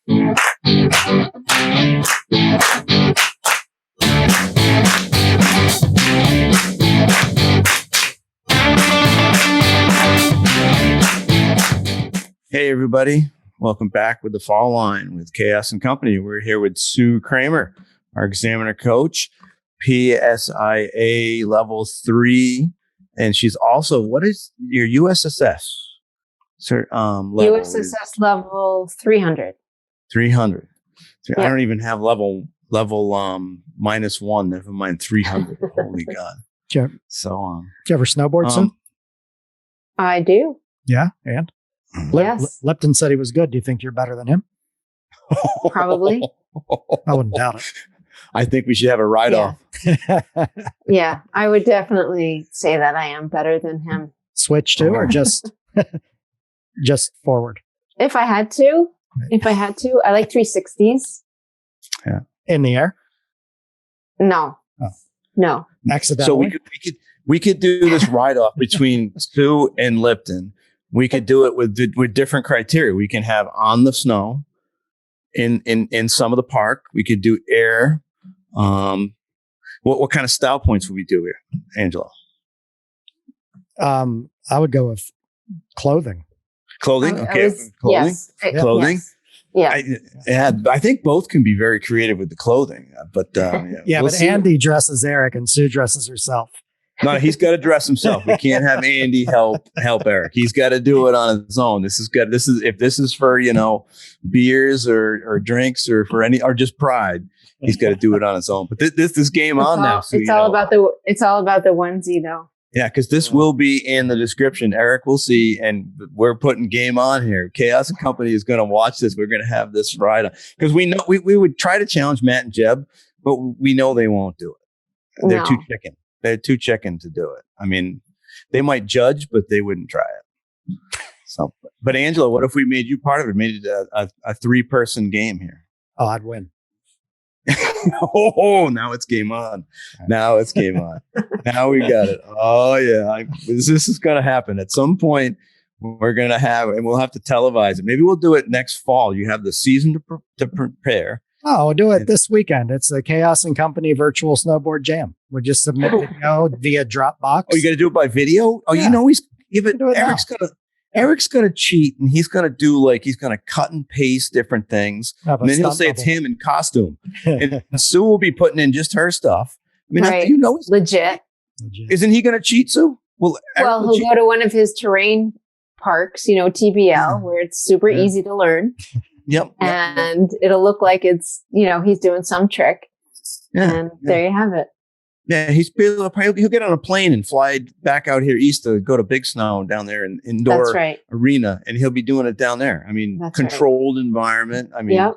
Hey, everybody. Welcome back with the Fall Line with Chaos and Company. We're here with Sue Kramer, our examiner coach, PSIA level 3. And she's also, what is your USSS? Level USSS level 300. 300. Yep. I don't even have level -1, never mind 300. Holy God. Do So, you ever snowboard, Sue? I do. Yeah, and? Yes. Lipton said he was good. Do you think you're better than him? Probably. I wouldn't doubt it. I think we should have a write-off. Yeah, I would definitely say that I am better than him. Switch to or just forward? If I had to. I like 360s. Yeah. In the air? No. Oh. No. Accidentally? So we could do this write-off between Sue and Lipton. We could do it with different criteria. We can have on the snow in some of the park. We could do air. What kind of style points would we do here, Angela? I would go with clothing. Clothing? Okay. Clothing? Yes. Clothing? Yes. Yeah. I think both can be very creative with the clothing. But yeah, we'll but Andy dresses Eric and Sue dresses herself. No, he's got to dress himself. We can't have Andy help Eric. He's got to do it on his own. This is good. If this is for, beers or drinks or for or just pride, he's got to do it on his own. But this game now. So, it's all about the onesie though. Yeah, because this will be in the description. Eric will see, and we're putting game on here. Chaos and Company is going to watch this. We're going to have this ride on because we know we would try to challenge Matt and Jeb, but we know they won't do it. They're too chicken. They're too chicken to do it. I mean, they might judge, but they wouldn't try it. So, but Angela, what if we made you part of it? Made it a 3-person game here. Oh, I'd win. Oh, now it's game on. Now it's game on. Now we got it. Oh yeah, this is going to happen at some point. We're going to have, and we'll have to televise it. Maybe we'll do it next fall. You have the season to prepare. Oh, we'll do it this weekend. It's the Chaos and Company virtual snowboard jam. We'll just submit video via Dropbox. Oh, you got to do it by video? Oh, yeah. He's even Eric's gonna cheat, and he's gonna he's gonna cut and paste different things, and then he'll say it's him in costume, and Sue will be putting in just her stuff. I mean, right. He's legit. Isn't he gonna cheat, Sue? Well, he'll go to one of his terrain parks, TBL, where it's super easy to learn. Yep. And it'll look like it's, he's doing some trick. Yeah. And there you have it. Yeah, he'll get on a plane and fly back out here east to go to Big Snow down there in indoor arena, and he'll be doing it down there. I mean, controlled environment. I mean,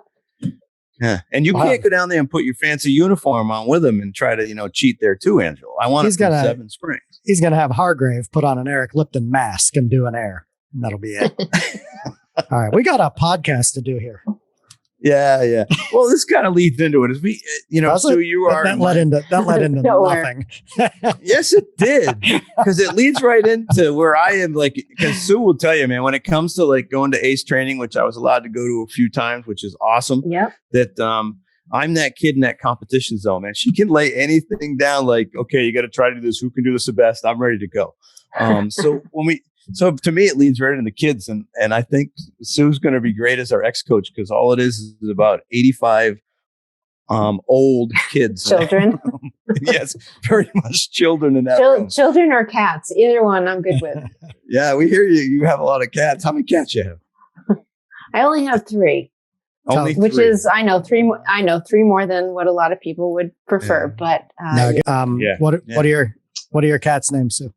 yeah. And you can't go down there and put your fancy uniform on with him and try to, cheat there too, Angela. I want it from Seven Springs. He's going to have Hargrave put on an Eric Lipton mask and do an air. And that'll be it. All right. We got a podcast to do here. Yeah. Well, this kind of leads into it. As we, so you are that led into nothing. Yes, it did, because it leads right into where I am. Because Sue will tell you, man, when it comes to going to ACE training, which I was allowed to go to a few times, which is awesome. Yeah. That I'm that kid in that competition zone, man. She can lay anything down. Okay, you got to try to do this. Who can do this the best? I'm ready to go. So to me, it leads right into the kids. And I think Sue's going to be great as our ex-coach, because all it is about 85 old kids. Children. Yes, very much children in that room. Children or cats. Either one I'm good with. Yeah, we hear you. You have a lot of cats. How many cats you have? I only have 3. Only which 3. is, I know 3 more than what a lot of people would prefer. Yeah. But what are your cats' names, Sue?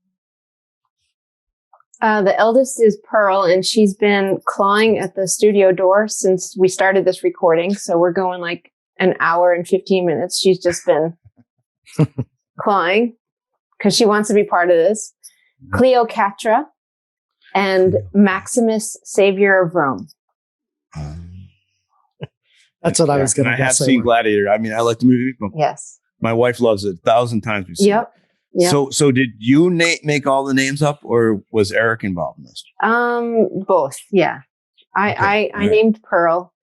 The eldest is Pearl, and she's been clawing at the studio door since we started this recording. So we're going an hour and 15 minutes. She's just been clawing because she wants to be part of this. Cleopatra and Maximus, Savior of Rome. That's what I was going to say. I have seen Gladiator. I mean, I like the movie. Yes. My wife loves it 1,000 times. Yep. Yeah. So did you make all the names up, or was Eric involved in this? Both. Yeah. I named Pearl,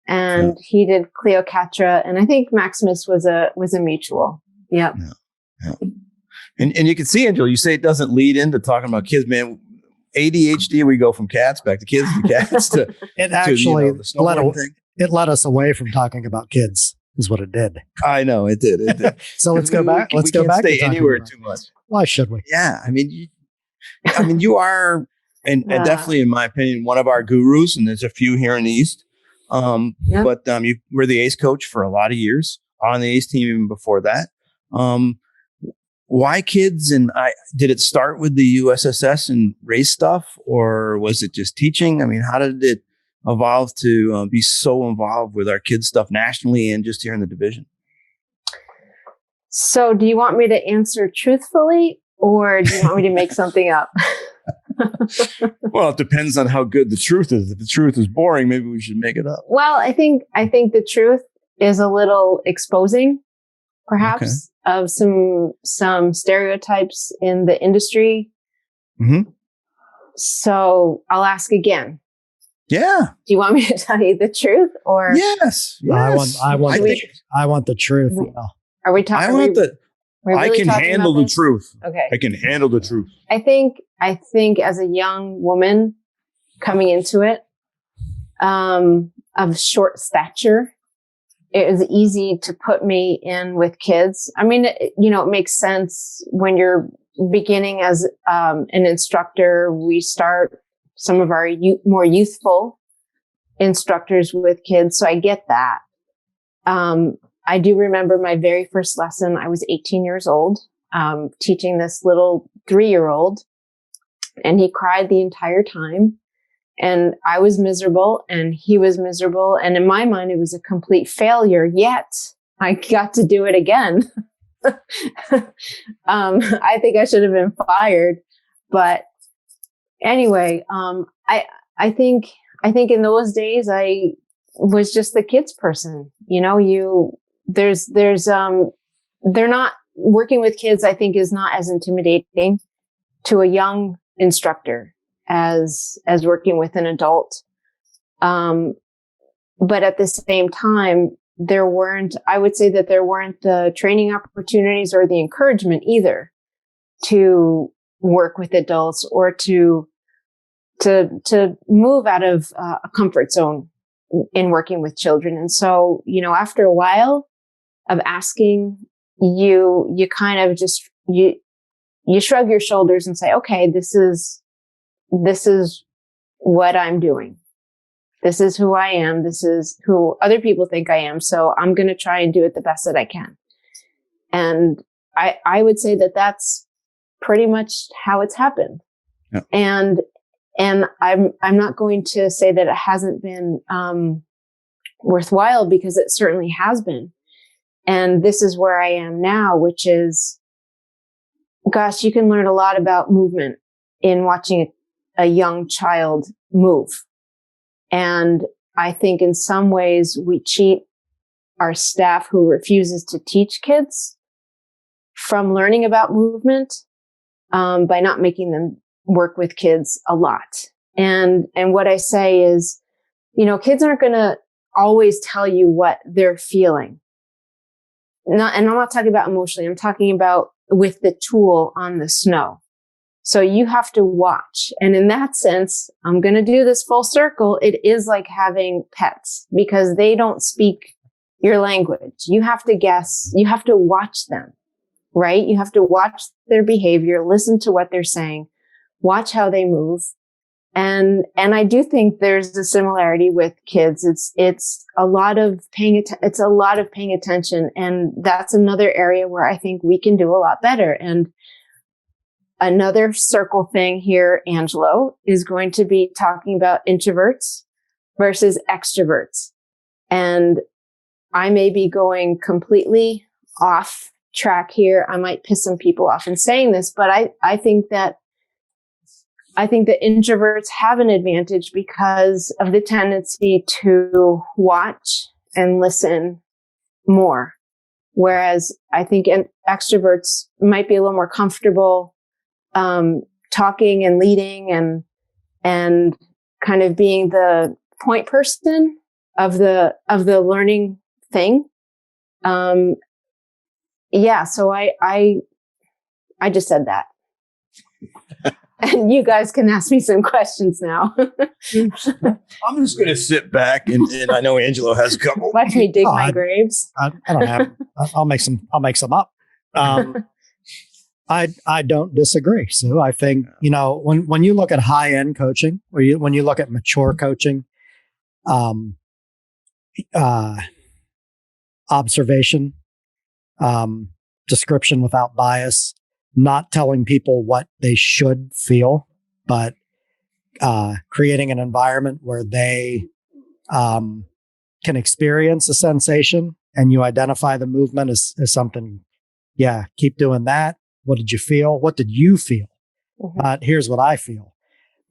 and he did Cleopatra, and I think Maximus was a mutual. Yep. Yeah. And you can see, Angela, you say it doesn't lead into talking about kids, man. ADHD, we go from cats back to kids to cats to It actually the snowboarding thing. It led us away from talking about kids, is what it did. I know it did. It did. So let's go back. Let's go back. Stay to anywhere about, too much. why should we? Yeah, I mean, you are, and definitely, in my opinion, one of our gurus. And there's a few here in the East. But you were the ACE coach for a lot of years, on the ACE team even before that. Why kids? And did it start with the USSS and race stuff, or was it just teaching? I mean, how did it evolve to be so involved with our kids stuff nationally and just here in the division? So do you want me to answer truthfully, or do you want me to make something up? Well, it depends on how good the truth is. If the truth is boring, maybe we should make it up. Well, I think the truth is a little exposing, perhaps, of some stereotypes in the industry. Mm-hmm. So I'll ask again. Yeah. Do you want me to tell you the truth, or yes? I want the truth. Are we talking? I can handle the truth. Okay. I can handle the truth. I think as a young woman coming into it, of short stature, it was easy to put me in with kids. I mean, it makes sense when you're beginning as an instructor. We start some of our more youthful instructors with kids. So I get that. I do remember my very first lesson. I was 18 years old, teaching this little 3-year-old, and he cried the entire time. And I was miserable and he was miserable. And in my mind, it was a complete failure. Yet I got to do it again. I think I should have been fired, but anyway, I think in those days I was just the kids person. They're not working with kids. I think is not as intimidating to a young instructor as working with an adult. But at the same time, I would say that there weren't the training opportunities or the encouragement either to work with adults or to move out of a comfort zone in working with children. And so, after a while of asking, you kind of just, you shrug your shoulders and say, okay, this is what I'm doing. This is who I am. This is who other people think I am. So I'm going to try and do it the best that I can. And I would say that that's pretty much how it's happened. Yeah. And I'm not going to say that it hasn't been worthwhile, because it certainly has been. And this is where I am now, which is, gosh, you can learn a lot about movement in watching a young child move. And I think in some ways we cheat our staff who refuses to teach kids from learning about movement by not making them work with kids a lot. And what I say is, kids aren't going to always tell you what they're feeling. And I'm not talking about emotionally. I'm talking about with the tool on the snow. So you have to watch. And in that sense, I'm going to do this full circle. It is like having pets, because they don't speak your language. You have to guess. You have to watch them, right? You have to watch their behavior, listen to what they're saying, watch how they move. And I do think there's a similarity with kids. It's a lot of paying attention. And that's another area where I think we can do a lot better. And another circle thing here, Angelo, is going to be talking about introverts versus extroverts. And I may be going completely off track here. I might piss some people off in saying this, but I think that introverts have an advantage because of the tendency to watch and listen more. Whereas I think extroverts might be a little more comfortable talking and leading and kind of being the point person the learning thing. Yeah. So I just said that. And you guys can ask me some questions now. I'm just going to sit back and I know Angelo has a couple. Watch me dig my graves. I don't have. I'll make some up. I don't disagree, Sue. I think when you look at high end coaching, or when you look at mature coaching, observation, description without bias, not telling people what they should feel, but creating an environment where they can experience a sensation, and you identify the movement as something. Yeah, keep doing that. What did you feel? What did you feel? Mm-hmm. Here's what I feel.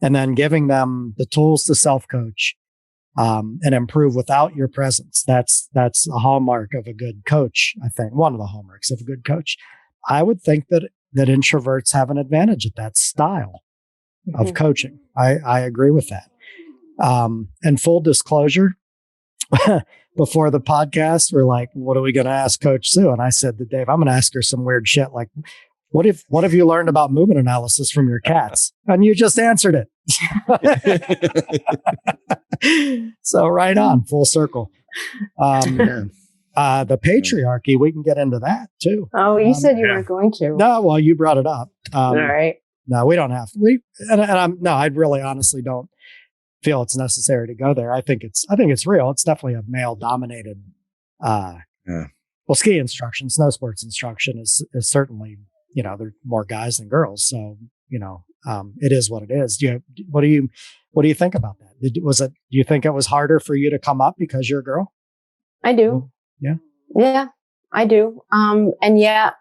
And then giving them the tools to self-coach and improve without your presence. That's a hallmark of a good coach, I think. One of the hallmarks of a good coach. I would think that introverts have an advantage at that style of coaching. I agree with that. And full disclosure, before the podcast, we're like, what are we going to ask Coach Sue? And I said to Dave, I'm going to ask her some weird shit like, what have you learned about movement analysis from your cats? And you just answered it. So right on, full circle. The patriarchy, we can get into that too. Oh, you said you weren't going to. No, well, you brought it up. All right. No, we don't have to. I really honestly don't feel it's necessary to go there. I think it's real. It's definitely a male dominated, well, ski instruction, snow sports instruction is certainly, there are more guys than girls. So, it is what it is. What do you think about that? Do you think it was harder for you to come up because you're a girl? I do. Yeah. Yeah, I do. And yet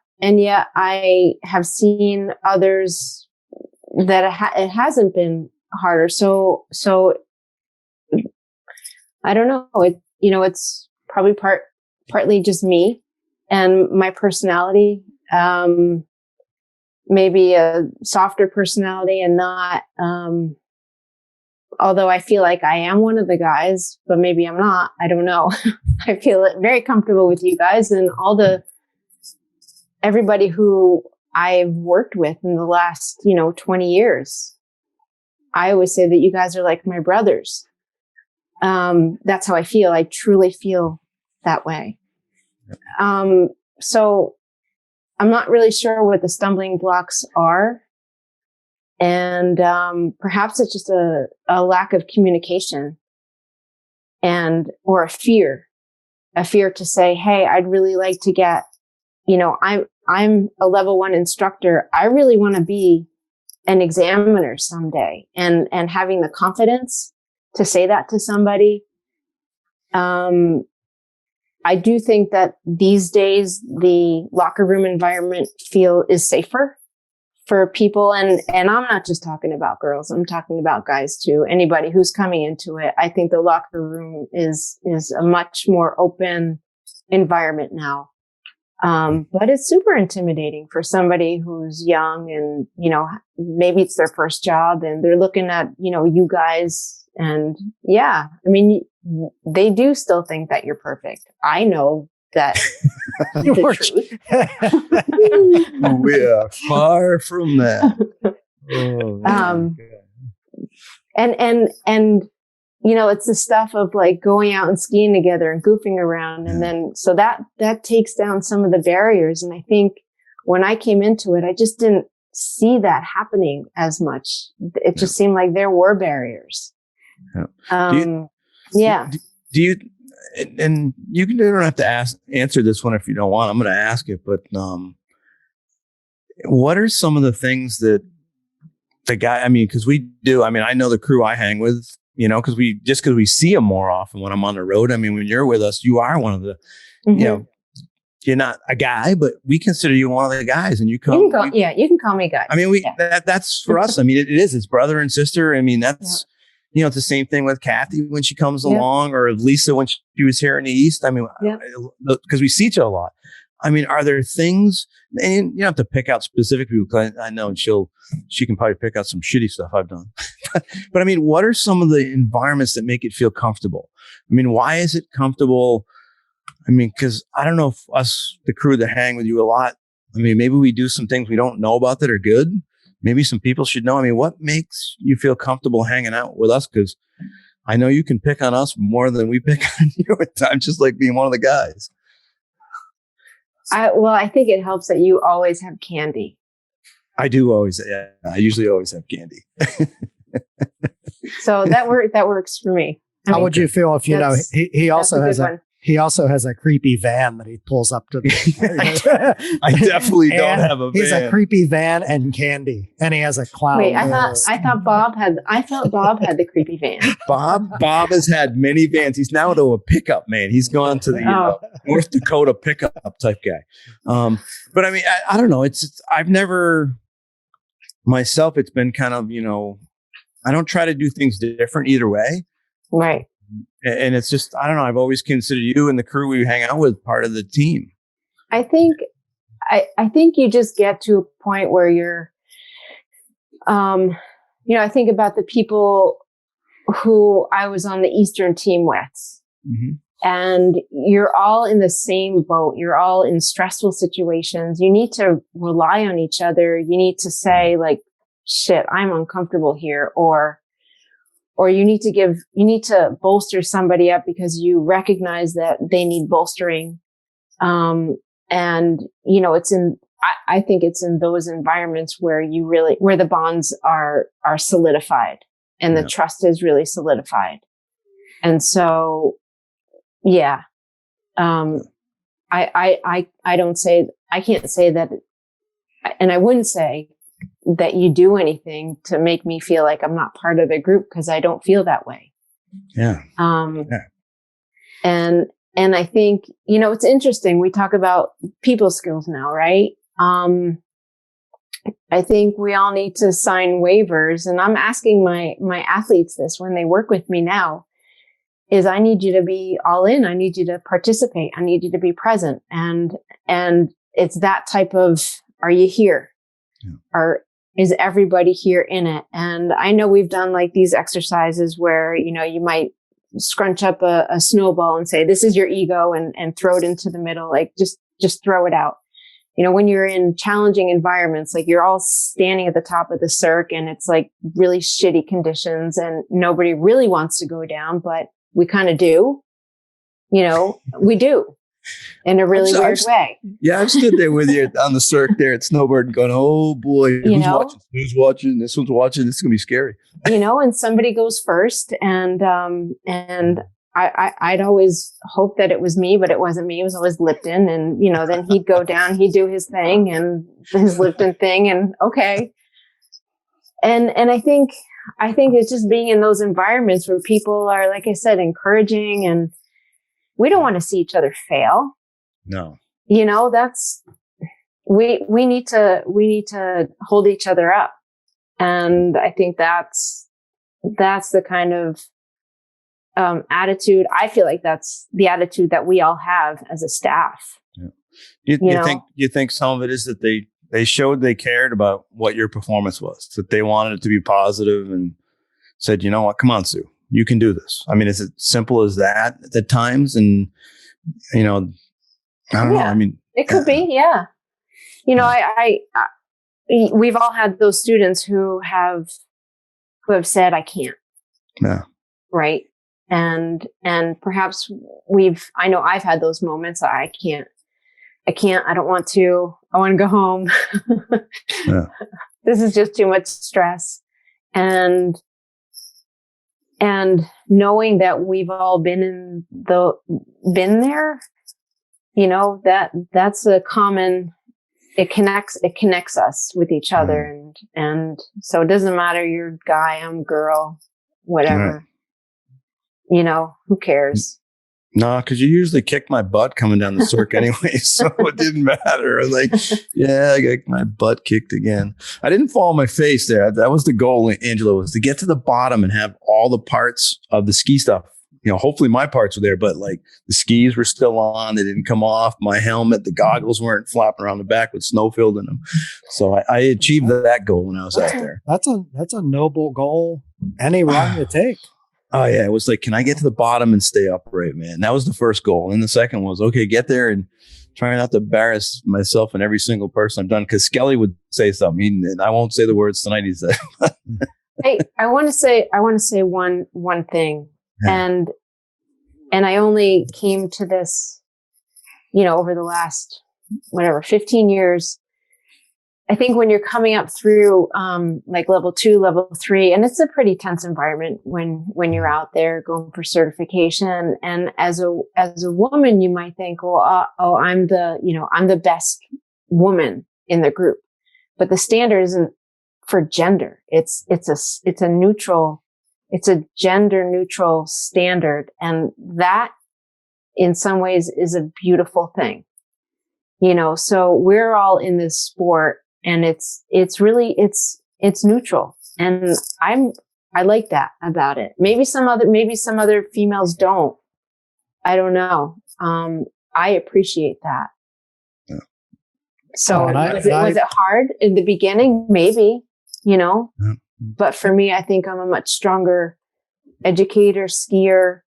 I have seen others that it hasn't been harder. So I don't know. It's probably partly just me and my personality. Maybe a softer personality and not, although I feel like I am one of the guys, but maybe I'm not. I don't know. I feel very comfortable with you guys and everybody who I've worked with in the last, 20 years. I always say that you guys are like my brothers. That's how I feel. I truly feel that way. So I'm not really sure what the stumbling blocks are. And perhaps it's just a lack of communication or a fear to say, hey, I'd really like to get, I'm a level 1 instructor. I really want to be an examiner someday, and having the confidence to say that to somebody. I do think that these days the locker room environment is safer for people. And I'm not just talking about girls. I'm talking about guys too. Anybody who's coming into it. I think the locker room is a much more open environment now. But it's super intimidating for somebody who's young and, maybe it's their first job and they're looking at, you guys. And yeah, I mean, they do still think that you're perfect. I know that the truth. We are far from that. And it's the stuff of like going out and skiing together and goofing around. And then, so that takes down some of the barriers. And I think when I came into it, I just didn't see that happening as much. It just seemed like there were barriers. Do you, and you don't have to answer this one if you don't want. I'm going to ask it, but what are some of the things that the guy? I mean, because we do. I mean, I know the crew I hang with. Because we see them more often when I'm on the road. I mean, when you're with us, you are one of the. You're not a guy, but we consider you one of the guys, and you come. You can call me guy. I mean, that's for us. I mean, it is. It's brother and sister. I mean, that's. It's the same thing with Kathy when she comes along, or Lisa when she was here in the East. I mean, because we see each other a lot. I mean, are there things, and you don't have to pick out specific people, because I know, and she can probably pick out some shitty stuff I've done. But I mean, what are some of the environments that make it feel comfortable? I mean, why is it comfortable? I mean, because I don't know if us, the crew that hang with you a lot, I mean, maybe we do some things we don't know about that are good. Maybe some people should know. I mean, what makes you feel comfortable hanging out with us? Because I know you can pick on us more than we pick on you at times, just like being one of the guys. I think it helps that you always have candy. I do always. Yeah, I usually always have candy. So that works for me. How would you feel if, he also has a creepy van that he pulls up to the I definitely don't have a van. He's a creepy van and candy, and he has a clown. Wait, I thought Bob had the creepy van. Bob has had many vans. He's now to a pickup man. He's gone to the North Dakota pickup type guy. But I mean, I don't know. I've never myself. It's been kind of, I don't try to do things different either way. Right. And it's just, I don't know. I've always considered you and the crew we hang out with part of the team. I think you just get to a point where you're, I think about the people who I was on the Eastern team with, mm-hmm. and you're all in the same boat. You're all in stressful situations. You need to rely on each other. You need to say like, shit, I'm uncomfortable here, or you need to bolster somebody up because you recognize that they need bolstering. And, I think it's in those environments where where the bonds are solidified and the trust is really solidified. And so, yeah, I can't say that, and I wouldn't say that you do anything to make me feel like I'm not part of the group, because I don't feel that way. Yeah. And I think, it's interesting. We talk about people skills now, right? I think we all need to sign waivers, and I'm asking my athletes this when they work with me now, is I need you to be all in. I need you to participate. I need you to be present. And it's that type of, are you here? Yeah. Is everybody here in it? And I know we've done like these exercises where, you might scrunch up a snowball and say, this is your ego, and throw it into the middle. Like just throw it out. When you're in challenging environments, like you're all standing at the top of the cirque and it's like really shitty conditions and nobody really wants to go down, but we kind of do, we do. In a really weird way. Yeah, I've stood there with you on the cirque there at Snowboard and going, oh boy, who's watching? This one's watching. This is going to be scary. And somebody goes first, and I'd always hope that it was me, but it wasn't me. It was always Lipton. And, then he'd go down, he'd do his thing and his Lipton thing, and okay. And I think it's just being in those environments where people are, like I said, encouraging, and we don't want to see each other fail. No. That's, we need to hold each other up. And I think that's the kind of, attitude. I feel like that's the attitude that we all have as a staff. Yeah. You think some of it is that they showed they cared about what your performance was, that they wanted it to be positive and said, you know what, come on, Sue. You can do this. I mean, is it simple as that at times? And, I don't know. I mean, it could be. Yeah. We've all had those students who have said, I can't. Yeah. Right. And perhaps I know I've had those moments. I can't, I don't want to, I want to go home. Yeah. This is just too much stress. And knowing that we've all been there, that's a common, it connects us with each other. And so it doesn't matter, you're guy, I'm girl, whatever, who cares? No, because you usually kick my butt coming down the circuit anyway, so it didn't matter. I was like, yeah, I got my butt kicked again. I didn't fall on my face there. That was the goal, Angela, was to get to the bottom and have all the parts of the ski stuff hopefully my parts were there, but like the skis were still on. They didn't come off. My helmet, the goggles weren't flapping around the back with snow filled in them. So I achieved that goal when I was out there. That's a noble goal. Any run you take. Oh yeah. It was like, can I get to the bottom and stay upright, man? That was the first goal. And the second was, okay, get there and try not to embarrass myself and every single person I've done. Cause Skelly would say something, and I won't say the words tonight. He said, Hey, I want to say one thing. Yeah. And I only came to this, over the last, 15 years. I think when you're coming up through, like level 2, level 3, and it's a pretty tense environment when you're out there going for certification. And as a woman, you might think, well, I'm the best woman in the group, but the standard isn't for gender. It's a gender neutral standard. And that in some ways is a beautiful thing, so we're all in this sport and it's neutral. And I like that about it. Maybe some other females don't. I don't know. I appreciate that. Yeah. So was it hard in the beginning? Maybe, Yeah. But for me, I think I'm a much stronger educator, skier,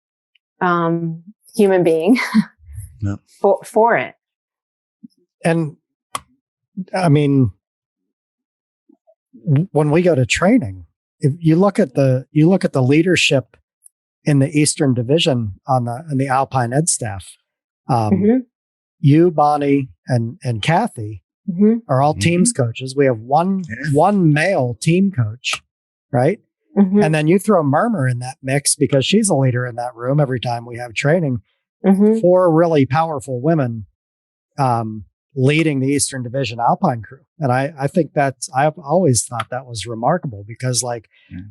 human being Yeah. for it. And I mean, when we go to training, if you look at the leadership in the Eastern Division in the Alpine Ed staff, you, Bonnie, and Kathy are all teams coaches. We have one male team coach, right? And then you throw Murmur in that mix because she's a leader in that room every time we have training. 4 really powerful women leading the Eastern Division Alpine crew. And I think I've always thought that was remarkable because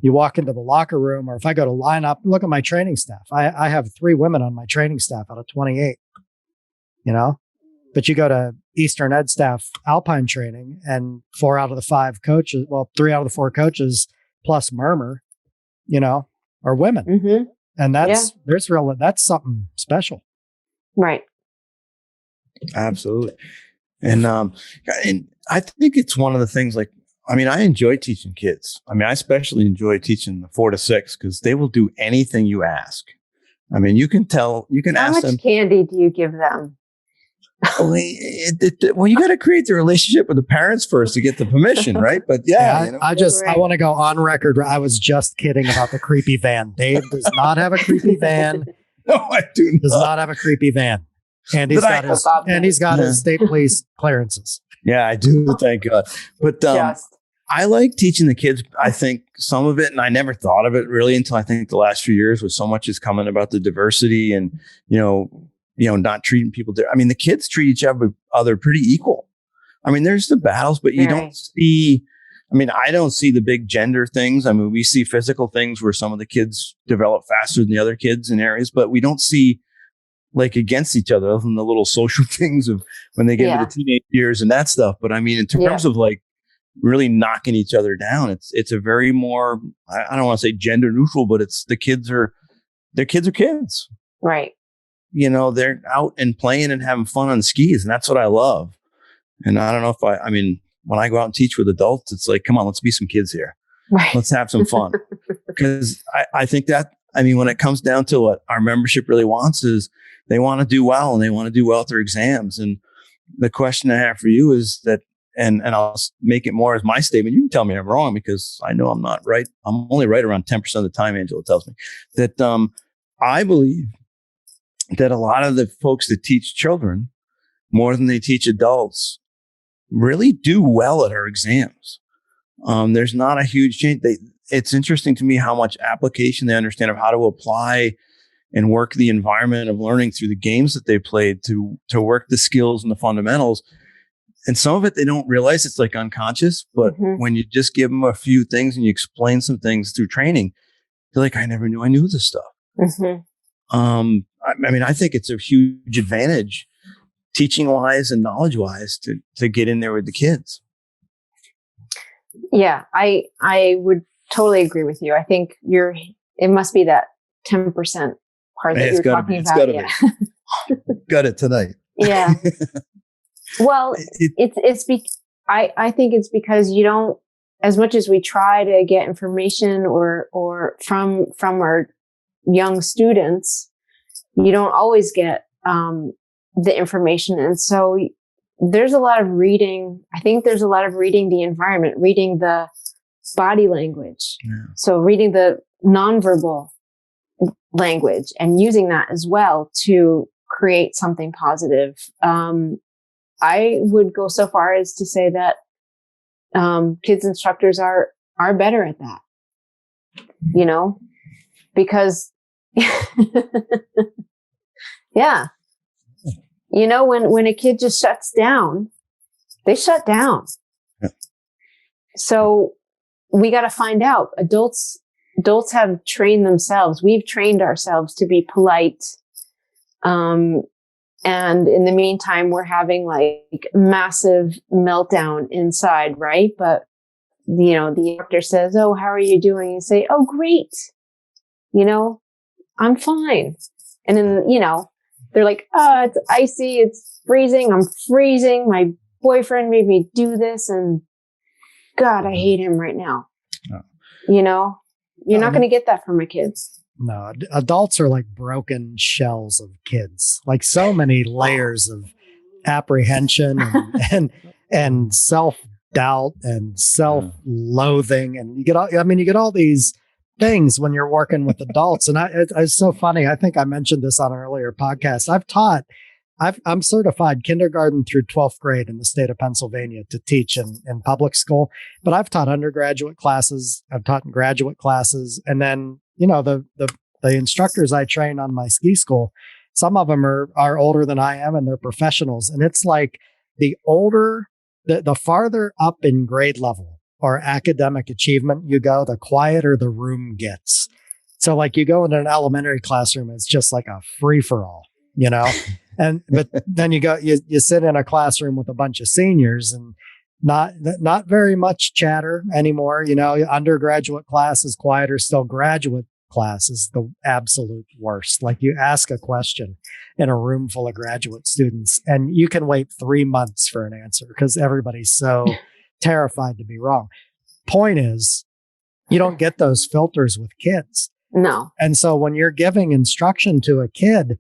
you walk into the locker room, or if I go to line up, look at my training staff. I have 3 women on my training staff out of 28, but you go to Eastern Ed staff Alpine training and 4 out of the 5 coaches, 3 out of the 4 coaches plus Murmur, are women. And that's something special. Right. Absolutely. And I think it's one of the things I enjoy teaching kids. I especially enjoy teaching the 4 to 6 because they will do anything you ask. You can ask them. How much candy do you give them? Well, you got to create the relationship with the parents first to get the permission, right? But I want to go on record. I was just kidding about the creepy van. Dave does not have a creepy van. No, I do not. Does not have a creepy van. And he's got his state police clearances. Yeah, I do. Thank God. But I like teaching the kids. I think some of it, and I never thought of it really until I think the last few years, with so much is coming about the diversity and not treating people. The kids treat each other pretty equal. There's the battles, but you don't see. I don't see the big gender things. We see physical things where some of the kids develop faster than the other kids in areas, but we don't see against each other other than the little social things of when they get into the teenage years and that stuff. But in terms of really knocking each other down, it's a very more, I don't want to say gender neutral, but it's kids are kids. Right. They're out and playing and having fun on skis. And that's what I love. And I don't know if when I go out and teach with adults, it's come on, let's be some kids here. Right. Let's have some fun. Because I think that, when it comes down to what our membership really wants is they want to do well, and they want to do well at their exams. And the question I have for you is that, and I'll make it more as my statement. You can tell me I'm wrong because I know I'm not right. I'm only right around 10% of the time, Angela tells me that I believe that a lot of the folks that teach children more than they teach adults really do well at our exams. There's not a huge change. It's interesting to me how much application they understand of how to apply and work the environment of learning through the games that they played to work the skills and the fundamentals. And some of it, they don't realize it's unconscious, but when you just give them a few things and you explain some things through training, they're I never knew I knew this stuff. I think it's a huge advantage teaching wise and knowledge wise to get in there with the kids. Yeah, I would totally agree with you. I think it must be that 10% part that It's you're gotta talking be. It's about. gotta Yeah. Got it tonight. Yeah. Well, I think it's because you don't, as much as we try to get information or from our young students, you don't always get the information. And so there's a lot of reading. I think there's a lot of reading the environment, reading the body language. Yeah. So reading the nonverbal language and using that as well to create something positive. I would go so far as to say that kids instructors are better at that, you know, because yeah, you know, when a kid just shuts down, they shut down. Yeah. So we got to find out. Adults have trained themselves. We've trained ourselves to be polite. And in the meantime, we're having like massive meltdown inside, right? But, you know, the doctor says, "Oh, how are you doing?" You say, "Oh, great. You know, I'm fine." And then, you know, they're like, "Oh, it's icy. It's freezing. I'm freezing. My boyfriend made me do this. And God, I hate him right now." Oh. You know, you're not going to get that from my kids. No, adults are like broken shells of kids, like so many layers of apprehension and self-doubt and self-loathing. And you get all these things when you're working with adults. And it's so funny. I think I mentioned this on an earlier podcast. I'm certified kindergarten through 12th grade in the state of Pennsylvania to teach in public school, but I've taught undergraduate classes. I've taught in graduate classes. And then, you know, the instructors I train on my ski school, some of them are older than I am and they're professionals. And it's like the farther up in grade level or academic achievement you go, the quieter the room gets. So like you go into an elementary classroom, it's just like a free for all, you know? But then you sit in a classroom with a bunch of seniors and not very much chatter anymore. You know, undergraduate class is quieter, still graduate class is the absolute worst. Like you ask a question in a room full of graduate students and you can wait 3 months for an answer because everybody's so terrified to be wrong. Point is, you don't get those filters with kids. No. And so when you're giving instruction to a kid,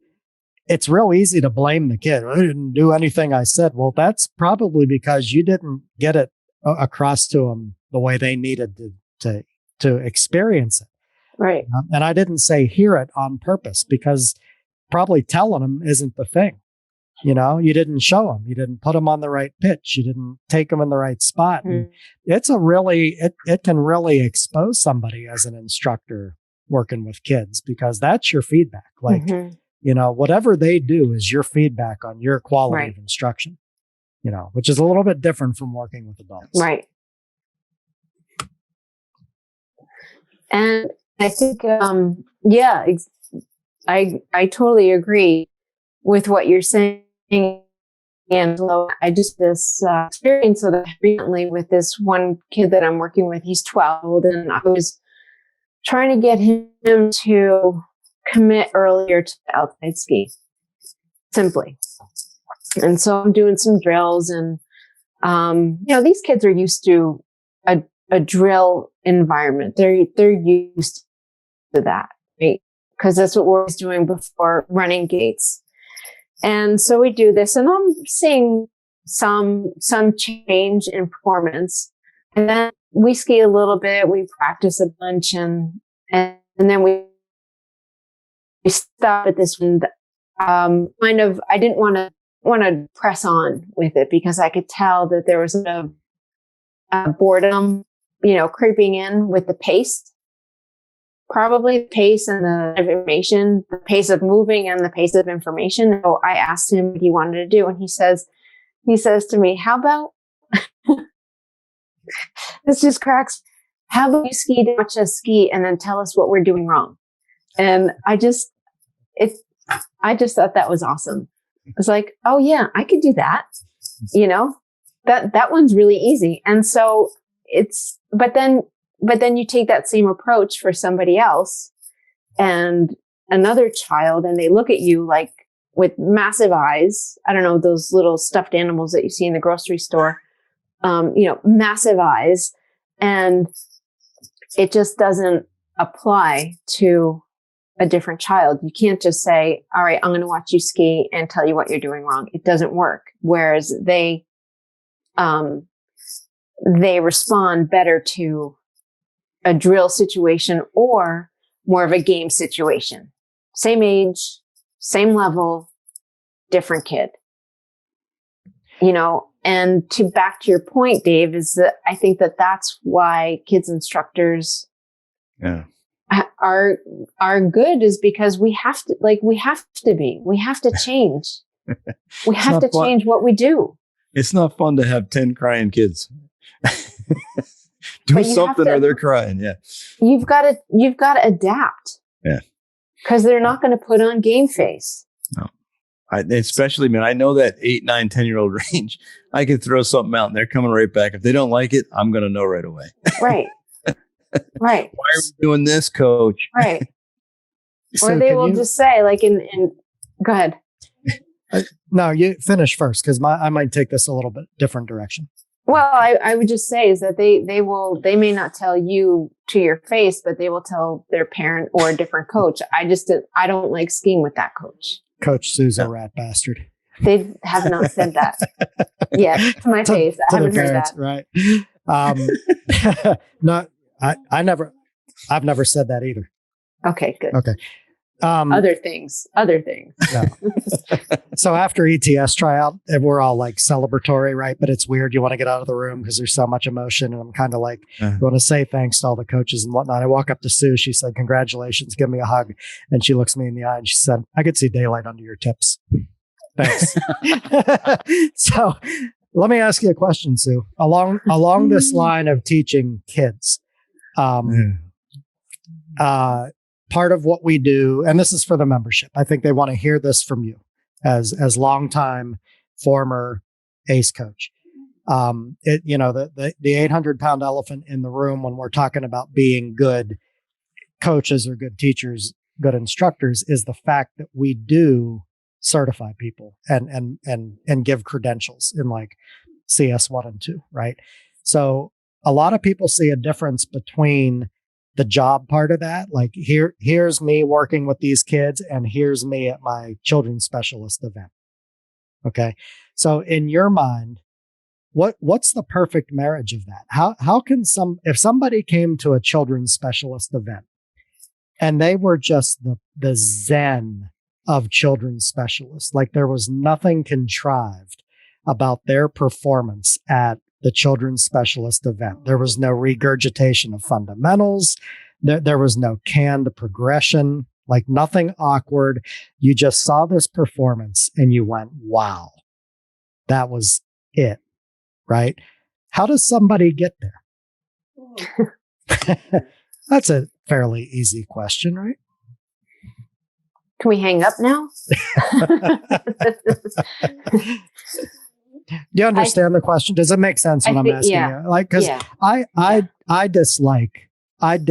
it's real easy to blame the kid. "I didn't do anything I said." Well, that's probably because you didn't get it across to them the way they needed to experience it. Right. And I didn't say hear it on purpose because probably telling them isn't the thing. You know, you didn't show them, you didn't put them on the right pitch, you didn't take them in the right spot. And it can really expose somebody as an instructor working with kids because that's your feedback. Like, you know, whatever they do is your feedback on your quality of instruction, you know, which is a little bit different from working with adults. Right. And I think, I totally agree with what you're saying. Angelo, I just this experience of that recently with this one kid that I'm working with. He's 12, and I was trying to get him to commit earlier to the outside ski, simply. And so I'm doing some drills, and you know, these kids are used to a drill environment. They're used to that, right? Because that's what we're always doing before running gates. And so we do this, and I'm seeing some change in performance. And then we ski a little bit, we practice a bunch, and then we stop at this one. Kind of, I didn't want to press on with it because I could tell that there was a boredom, you know, creeping in with the pace. Probably the pace and the information, the pace of moving and the pace of information. So I asked him what he wanted to do, and he says to me, "How about," this just cracks, "how about you ski to watch us ski and then tell us what we're doing wrong?" And I just thought that was awesome. I was like, "Oh yeah, I could do that." You know, that one's really easy. And so but then you take that same approach for somebody else, and another child and they look at you like with massive eyes. I don't know, those little stuffed animals that you see in the grocery store, massive eyes. And it just doesn't apply to a different child. You can't just say, all right, I'm going to watch you ski and tell you what you're doing wrong. It doesn't work. Whereas they respond better to a drill situation or more of a game situation. Same age, same level, different kid. And back to your point, Dave, is that I think that that's why kids instructors are good, is because we have to change. We have to change what we do. It's not fun to have 10 crying kids. Do something or they're crying. Yeah. You've got to adapt. Yeah. Because they're not going to put on game face. No. Especially, man, I know that 8, 9, 10-year-old range. I could throw something out and they're coming right back. If they don't like it, I'm going to know right away. Right. Right. Why are we doing this, coach? Right. Or they will just say, like, go ahead. No, you finish first, because I might take this a little bit different direction. Well, I would just say is that they may not tell you to your face, but they will tell their parent or a different coach. I don't like skiing with that coach. Coach Sue's a rat bastard. They have not said that yet to my face. I haven't heard that. Right. I've never said that either. Okay, good. Okay. Other things. No. So after ETS tryout, and we're all like celebratory, right? But it's weird. You want to get out of the room because there's so much emotion. And I'm kind of like, I want to say thanks to all the coaches and whatnot. I walk up to Sue. She said, congratulations. Give me a hug. And she looks me in the eye and she said, I could see daylight under your tips. Thanks. So let me ask you a question, Sue. Along this line of teaching kids, part of what we do, and this is for the membership, I think they want to hear this from you as longtime former ACE coach. The 800-pound elephant in the room when we're talking about being good coaches or good teachers, good instructors, is the fact that we do certify people and give credentials in like CS 1 and 2, right? So a lot of people see a difference between the job part of that, like here's me working with these kids and here's me at my children's specialist event. Okay. So in your mind, what's the perfect marriage of that? How can if somebody came to a children's specialist event and they were just the zen of children's specialists, like there was nothing contrived about their performance at the children's specialist event. There was no regurgitation of fundamentals. There was no canned progression, like nothing awkward. You just saw this performance and you went, wow, that was it, right? How does somebody get there? That's a fairly easy question, right? Can we hang up now? Do you understand the question? Does it make sense when I'm asking you? Like, because I dislike, and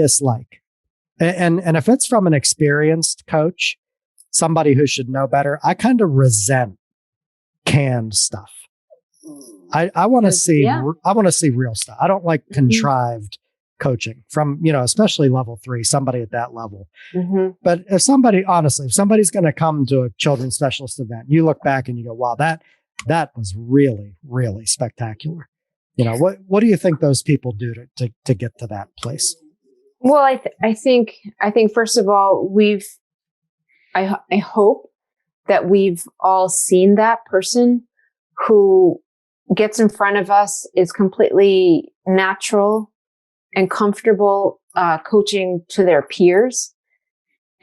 if it's from an experienced coach, somebody who should know better, I kind of resent canned stuff. I want to see, I want to see real stuff. I don't like contrived coaching from, especially level 3, somebody at that level. Mm-hmm. But if somebody's going to come to a children's specialist event, you look back and you go, wow, that was really, really spectacular. What do you think those people do to get to that place? Well, I think first of all, I hope that we've all seen that person who gets in front of us, is completely natural and comfortable coaching to their peers,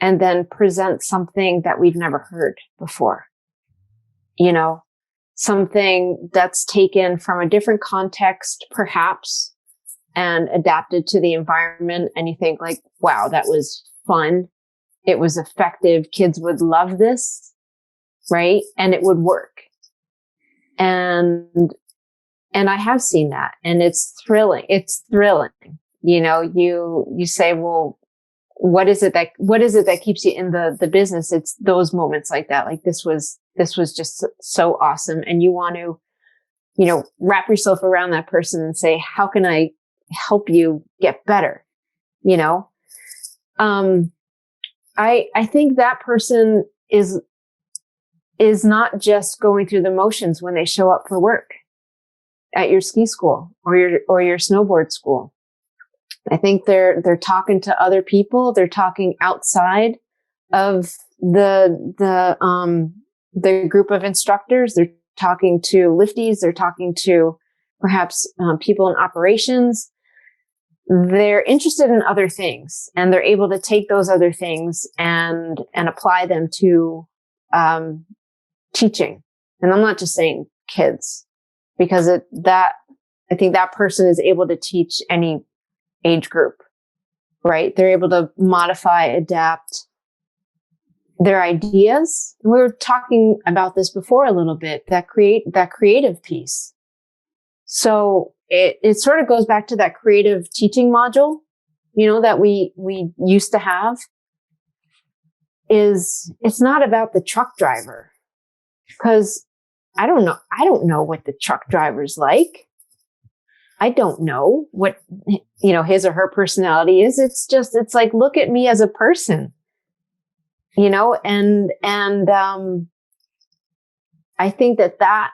and then present something that we've never heard before. Something that's taken from a different context, perhaps, and adapted to the environment. And you think like, wow, that was fun. It was effective. Kids would love this, right? And it would work. And I have seen that, and it's thrilling. It's thrilling. You say, well, what is it that keeps you in the business? It's those moments like that. Like this was just so awesome. And you want to, wrap yourself around that person and say, how can I help you get better? I think that person is not just going through the motions when they show up for work at your ski school or your snowboard school. I think they're talking to other people. They're talking outside of the group of instructors. They're talking to lifties. They're talking to perhaps people in operations. They're interested in other things, and they're able to take those other things and apply them to teaching. And I'm not just saying kids, because I think that person is able to teach any age group, right? They're able to modify, adapt their ideas. We were talking about this before a little bit, that creative piece. So it sort of goes back to that creative teaching module, that we used to have. It's not about the truck driver, because I don't know what the truck driver's like. I don't know what, his or her personality is. It's like, look at me as a person, and I think that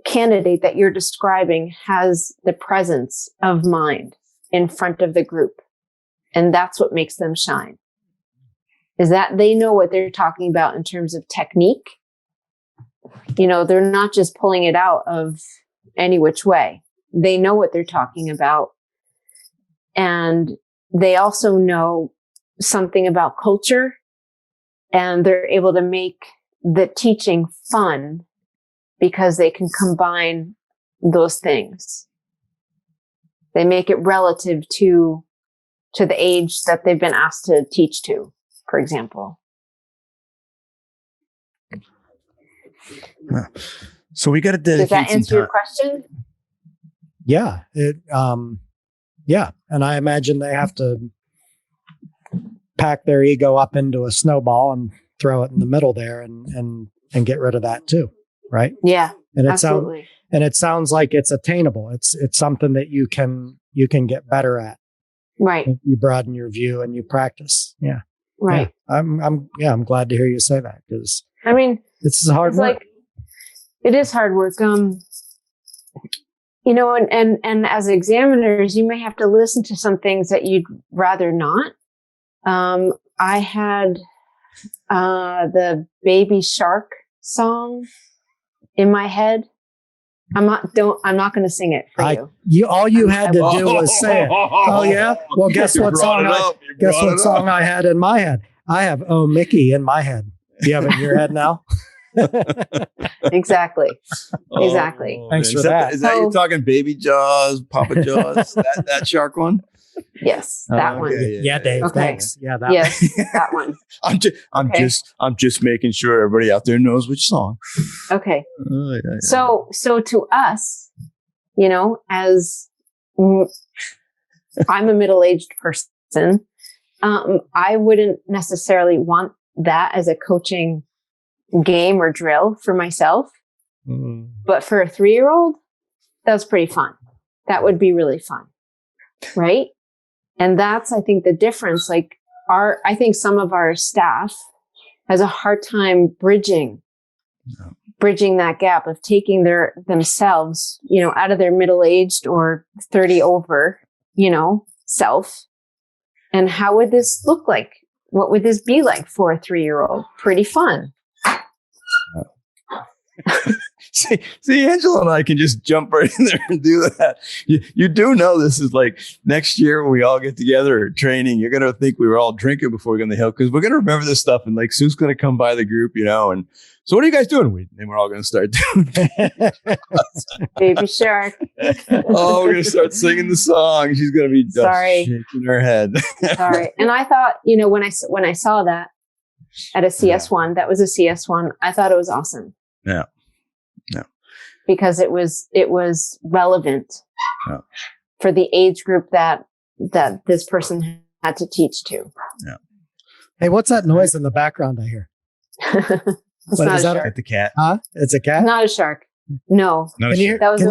candidate that you're describing has the presence of mind in front of the group. And that's what makes them shine, is that they know what they're talking about in terms of technique. They're not just pulling it out of any which way. They know what they're talking about. And they also know something about culture, and they're able to make the teaching fun because they can combine those things. They make it relative to the age that they've been asked to teach to, for example. So we got to dedicate. Does that answer your question? Yeah. Yeah. And I imagine they have to pack their ego up into a snowball and throw it in the middle there and get rid of that too. Right. Yeah. And absolutely. It sounds like it's attainable. It's something that you can get better at. Right. You broaden your view and you practice. Yeah. Right. Yeah. I'm glad to hear you say that, because this is hard work. It is hard work. And as examiners, you may have to listen to some things that you'd rather not. I had the Baby Shark song in my head. I'm not going to sing it for you. All you had to do was say it. Oh yeah. Well, guess what song I had in my head? I have "Oh Mickey" in my head. Do you have it in your head now? Exactly. Exactly. Thanks for that. Is that you talking Baby Jaws, Papa Jaws, that shark one? Yes, that one. Yeah, Dave. Okay. Thanks. Yeah, that one. That one. I'm just making sure everybody out there knows which song. Okay. Yeah. So to us, as I'm a middle-aged person, I wouldn't necessarily want that as a coaching game or drill for myself. But for a 3-year-old, that was pretty fun. That would be really fun. Right. And that's, I think, the difference. Like I think some of our staff has a hard time bridging that gap of taking themselves, out of their middle-aged or 30 over, self. And how would this look like? What would this be like for a 3-year-old? Pretty fun. See, Angela and I can just jump right in there and do that. You do know this is like next year when we all get together at training, you're going to think we were all drinking before we go on the hill, because we're going to remember this stuff. And like Sue's going to come by the group, and so what are you guys doing? And we're all going to start doing it. Baby Shark. Oh, we're going to start singing the song. She's going to be just shaking her head. Sorry. And I thought, when I saw that at a CS1, that was a CS1, I thought it was awesome. Yeah. Because it was relevant for the age group that this person had to teach too. Yeah. Hey, what's that noise in the background I hear? It's What not is a that? shark. Like the cat. Huh? It's a cat? Not a shark. No, No, Can you hear- that was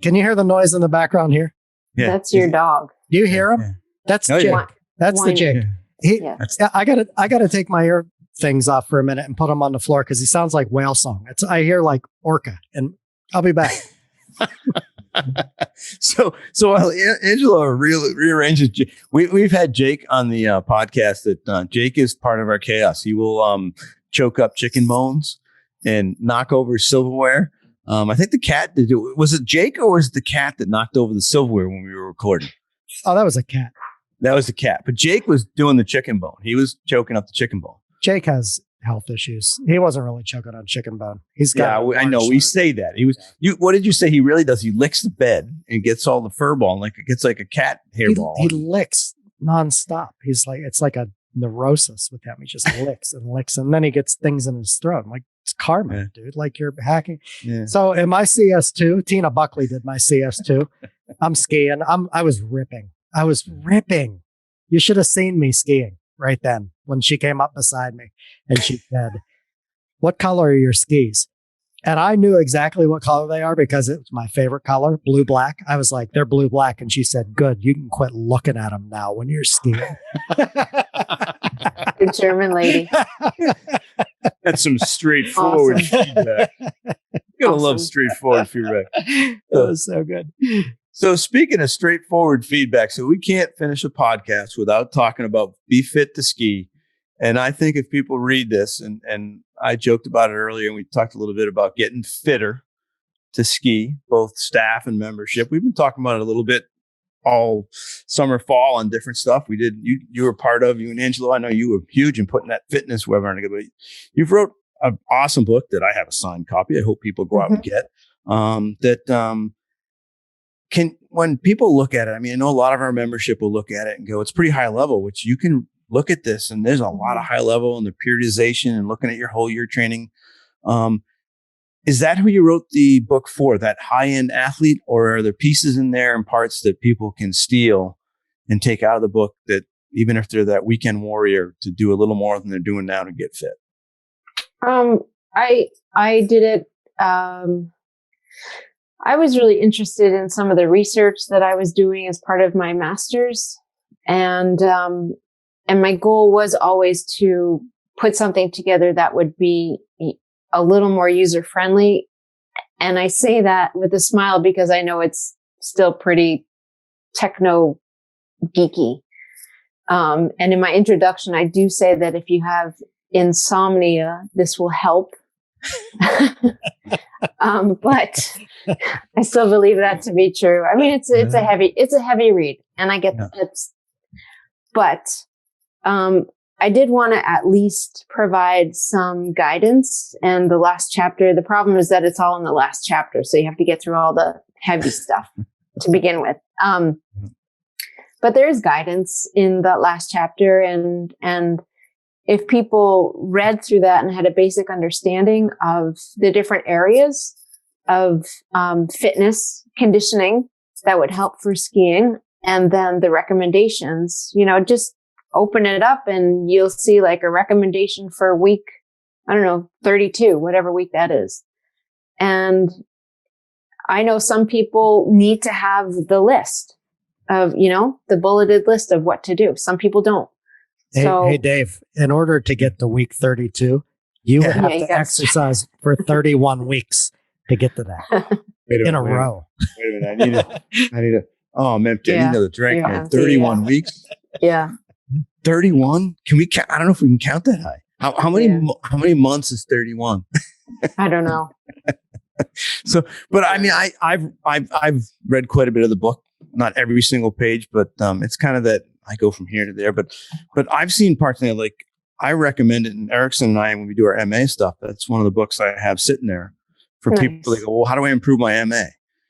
Can you hear the noise in the background here? Yeah. that's your dog. Do you hear him? Yeah. That's Oh, Jake. yeah. That's the Whining. Jake. Yeah. He, Yeah. That's- Yeah, I gotta take my ear things off for a minute and put them on the floor because he sounds like whale song. I hear like orca, and I'll be back. So while Angelo rearranges, we've had Jake on the podcast. That Jake is part of our chaos. He will choke up chicken bones and knock over silverware. I think the cat did it. Was it Jake or was it the cat that knocked over the silverware when we were recording? Oh, that was a cat. That was the cat. But Jake was doing the chicken bone. He was choking up the chicken bone. Jake has health issues. He wasn't really choking on chicken bone. He's got. Yeah, I know. We say that. He was. You. What did you say? He really does. He licks the bed and gets all the fur ball, and like it gets like a cat hairball. He licks nonstop. He's like, it's like a neurosis with him. He just licks and licks, and then he gets things in his throat. I'm like, it's karma, Yeah. dude. Like you're hacking. Yeah. So in my CS2, Tina Buckley did my CS2. I'm skiing. I was ripping. You should have seen me skiing right then when she came up beside me and she said, "What color are your skis?" And I knew exactly what color they are because it was my favorite color, blue black. I was like, "They're blue black." And she said, "Good. You can quit looking at them now when you're skiing." Good German lady. That's some straightforward Awesome. feedback. You gotta love Awesome. straightforward feedback. That was so good. So speaking of straightforward feedback, so we can't finish a podcast without talking about be fit to ski. And I think if people read this, and I joked about it earlier, and we talked a little bit about getting fitter to ski, both staff and membership. We've been talking about it a little bit all summer, fall on different stuff. We did, you were part of, you and Angelo. I know you were huge in putting that fitness webinar together. But you've wrote an awesome book that I have a signed copy. I hope people go out and get. When people look at it, I mean, I know a lot of our membership will look at it and go, it's pretty high level, which you can look at this and there's a lot of high level and the periodization and looking at your whole year training. Is that who you wrote the book for, that high-end athlete, or are there pieces in there and parts that people can steal and take out of the book that even if they're that weekend warrior to do a little more than they're doing now to get fit? I did it. I was really interested in some of the research that I was doing as part of my master's, and my goal was always to put something together that would be a little more user friendly. And I say that with a smile because I know it's still pretty techno geeky. And in my introduction, I do say that if you have insomnia, this will help. But I still believe that to be true. I mean, it's a heavy read, and I get that. But I did want to at least provide some guidance. And the last chapter, the problem is that it's all in the last chapter, so you have to get through all the heavy stuff to begin with. But there is guidance in that last chapter, and if people read through that and had a basic understanding of the different areas of fitness, conditioning that would help for skiing, and then the recommendations, just open it up and you'll see like a recommendation for week, 32, whatever week that is. And I know some people need to have the list of, the bulleted list of what to do. Some people don't. Hey, Dave, in order to get to week 32, you would have to exercise for 31 weeks to get to that in a row. Wait a minute. I need to, oh, I'm empty. I need another drink, man. 31 weeks. Yeah. 31? Can we count? I don't know if we can count that high. How many months is 31? I don't know. So, but I mean, I've read quite a bit of the book, not every single page, but it's kind of that I go from here to there. But I've seen parts in there, like I recommend it, and Erickson and I, when we do our MA stuff, that's one of the books I have sitting there for people. They go, well, how do I improve my MA?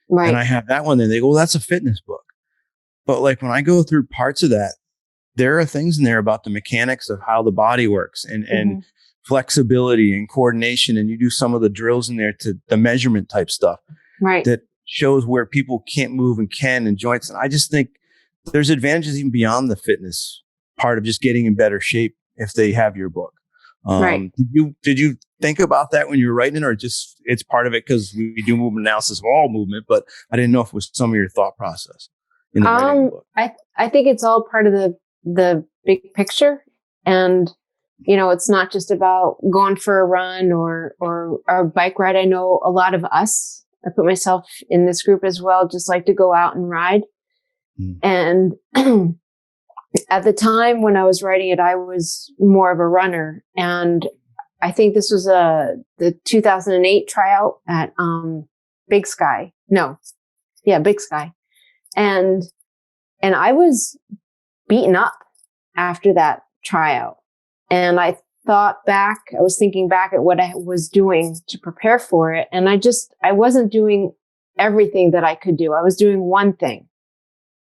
Right. And I have that one there. They go, well, that's a fitness book. But like when I go through parts of that, there are things in there about the mechanics of how the body works and flexibility and coordination. And you do some of the drills in there to the measurement type stuff, right? That shows where people can't move and can, and joints. And I just think there's advantages even beyond the fitness part of just getting in better shape if they have your book. Right. Did you think about that when you were writing it, or just it's part of it because we do movement analysis of all movement, but I didn't know if it was some of your thought process in the writing of the book. I think it's all part of the big picture. And, it's not just about going for a run or a bike ride. I know a lot of us, I put myself in this group as well, just like to go out and ride. And at the time when I was writing it, I was more of a runner. And I think this was the 2008 tryout at Big Sky. Big Sky. And I was beaten up after that tryout. And I was thinking back at what I was doing to prepare for it. And I wasn't doing everything that I could do. I was doing one thing.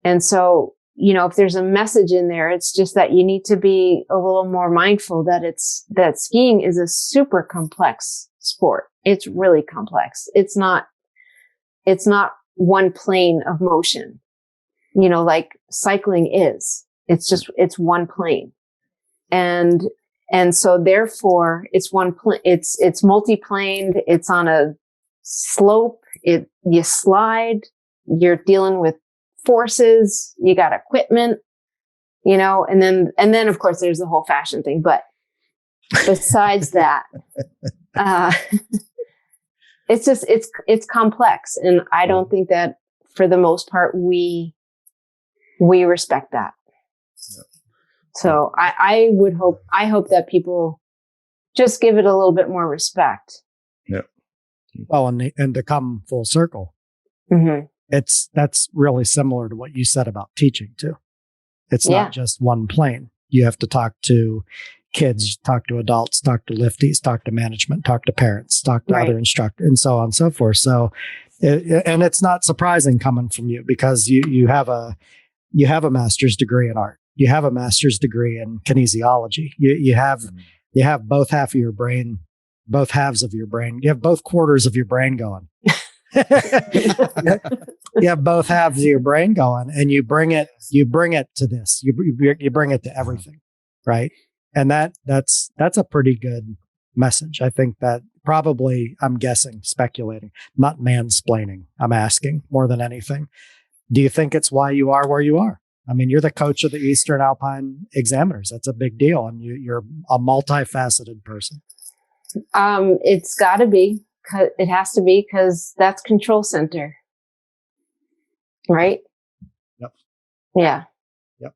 And so, if there's a message in there, it's just that you need to be a little more mindful that skiing is a super complex sport. It's really complex. It's not one plane of motion, like cycling is. It's one plane. And so therefore it's it's multi-planed. It's on a slope. You slide, you're dealing with forces, you got equipment, and then of course there's the whole fashion thing. But besides that, it's complex. And I don't think that for the most part, we respect that. Yeah. So I hope that people just give it a little bit more respect. Yeah. Well, and to come full circle. Mm-hmm. That's really similar to what you said about teaching too. It's not just one plane. You have to talk to kids, talk to adults, talk to lifties, talk to management, talk to parents, talk to other instructors, and so on and so forth. So, and it's not surprising coming from you because you have a master's degree in art. You have a master's degree in kinesiology. You have both halves of your brain. You have both quarters of your brain going. You have both halves of your brain going, and you bring it to this. You bring it to everything, right? And that's a pretty good message. I think that probably, I'm guessing, speculating, not mansplaining. I'm asking more than anything. Do you think it's why you are where you are? I mean, you're the coach of the Eastern Alpine Examiners. That's a big deal, and you're a multifaceted person. It's got to be. It has to be, because that's control center, right? Yep. Yeah. Yep.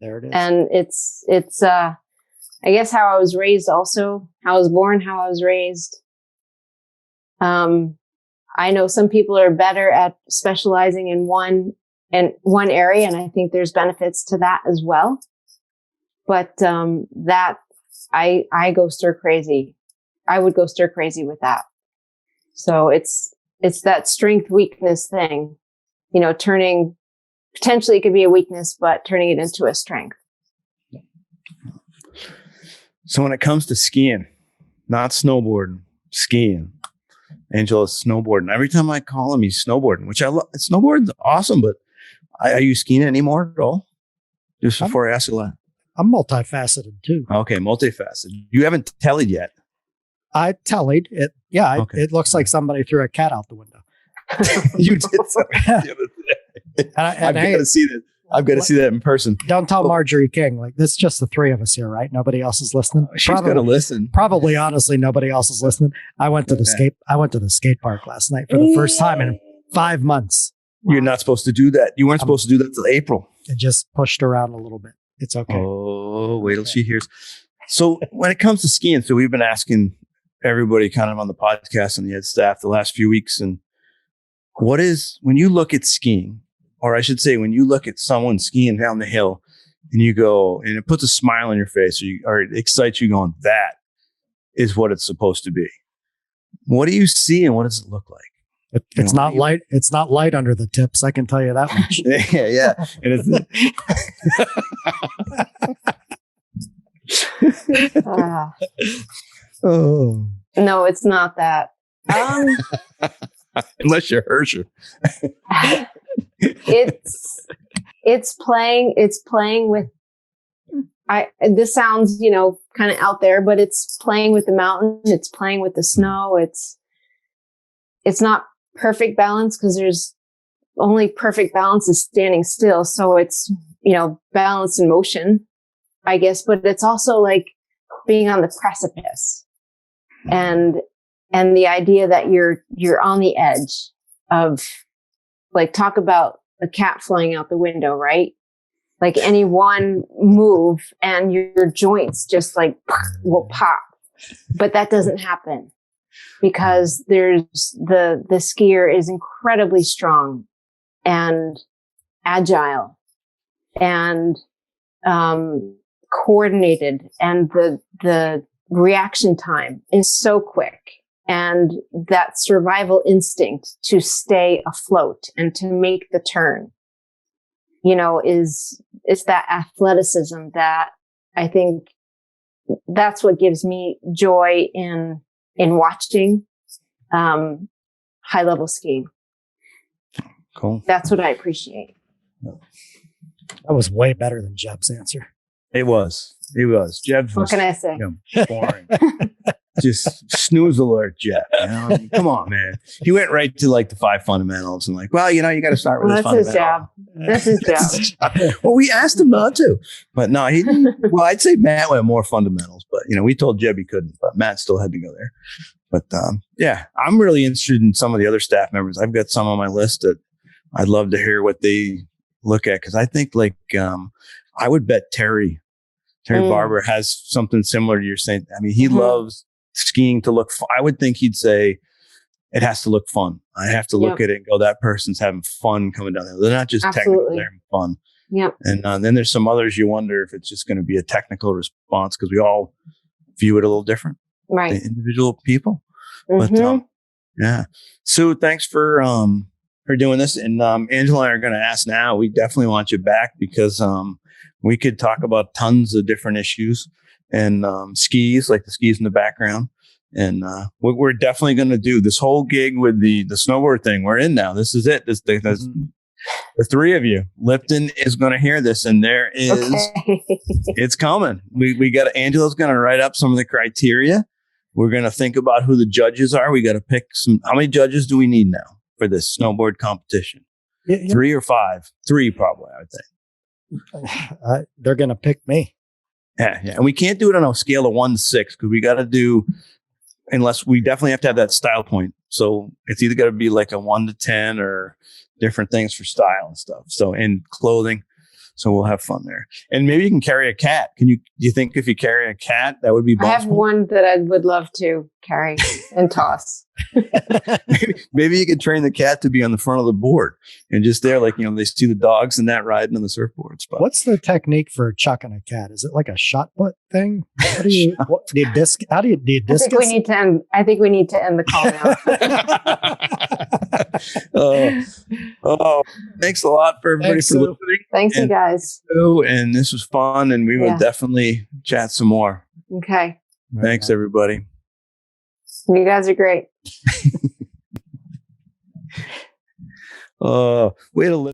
There it is. And it's I guess how I was raised, also how I was born, how I was raised. I know some people are better at specializing in one area, and I think there's benefits to that as well. But that I go stir crazy. I would go stir crazy with that. So it's that strength weakness thing, turning, potentially it could be a weakness, but turning it into a strength. So when it comes to skiing, not snowboarding, skiing, Angela's snowboarding. Every time I call him, he's snowboarding, which I love. Snowboarding's awesome, but are you skiing anymore at all? Just before I ask you that. I'm multifaceted too. Okay, multifaceted. You haven't tallied yet. I tallied it. Yeah, okay. It looks like somebody threw a cat out the window. You did so. I've got to see that. I've got to see that in person. Don't tell Marjorie King. Like, this is just the three of us here, right? Nobody else is listening. She's going to listen. Probably, honestly, nobody else is listening. I went to the skate park last night for the first time in 5 months. You're not supposed to do that. You weren't supposed to do that till April. It just pushed around a little bit. It's okay. Oh, wait till she hears. So when it comes to skiing, so we've been asking everybody kind of on the podcast and the ed staff the last few weeks, and when you look at skiing, or I should say, when you look at someone skiing down the hill and you go, and it puts a smile on your face, or it excites you going, that is what it's supposed to be. What do you see and what does it look like? It's not light. It's not light under the tips. I can tell you that much. Yeah. Oh no, it's not that. Unless you're Hersher. It's playing with this sounds, kind of out there, but it's playing with the mountain. It's playing with the snow. It's not perfect balance because there's only perfect balance is standing still. So it's, balance in motion, I guess, but it's also like being on the precipice and the idea that you're on the edge of, like, talk about a cat flying out the window, right? Like any one move and your joints just like will pop, but that doesn't happen because there's the skier is incredibly strong and agile and coordinated, and the reaction time is so quick, and that survival instinct to stay afloat and to make the turn, is that athleticism that I think that's what gives me joy in watching high level skiing. Cool. That's what I appreciate. That was way better than Jeb's answer. It was. Jeb's What can I say? Boring. Just snooze alert, Jeb. I mean, come on, man. He went right to like the 5 fundamentals and like, well, you got to start with this fundamental. That's his job. Well, we asked him not to, but no, he didn't. Well, I'd say Matt went more fundamentals, but we told Jeb he couldn't, but Matt still had to go there. But yeah, I'm really interested in some of the other staff members. I've got some on my list that I'd love to hear what they look at, because I think I would bet Terry Barber has something similar to your saying. I mean, he loves skiing to look fun. I would think he'd say it has to look fun. I have to look at it and go, that person's having fun coming down there. They're not just technical, they're having fun. Yeah. And then there's some others you wonder if it's just going to be a technical response, because we all view it a little different. Right. The individual people. But yeah. Sue, thanks for doing this. And Angela and I are going to ask now. We definitely want you back, because we could talk about tons of different issues and skis, like the skis in the background. And we're definitely going to do this whole gig with the snowboard thing. We're in now. This is it. The 3 of you. Lipton is going to hear this, and there is, it's coming. We got, Angela's going to write up some of the criteria. We're going to think about who the judges are. We got to pick how many judges do we need now for this snowboard competition? 3 or 5? 3 probably, I would think. They're going to pick me. Yeah. And we can't do it on a scale of 1 to 6, because we got to do, unless we definitely have to have that style point. So it's either got to be like a 1 to 10 or different things for style and stuff. So, and clothing. So we'll have fun there. And maybe you can carry a cat. Do you think if you carry a cat, that would be possible? I have one that I would love to carry and toss. Maybe you could train the cat to be on the front of the board and just there, like, they see the dogs and that riding on the surfboards. But what's the technique for chucking a cat? Is it like a shot put thing? How do you disc? How do you discus? I think we need to end the call now. Thanks a lot for everybody for listening. Thanks, you guys. And this was fun, and we will definitely chat some more. Okay. Thanks, everybody. You guys are great. Way to live.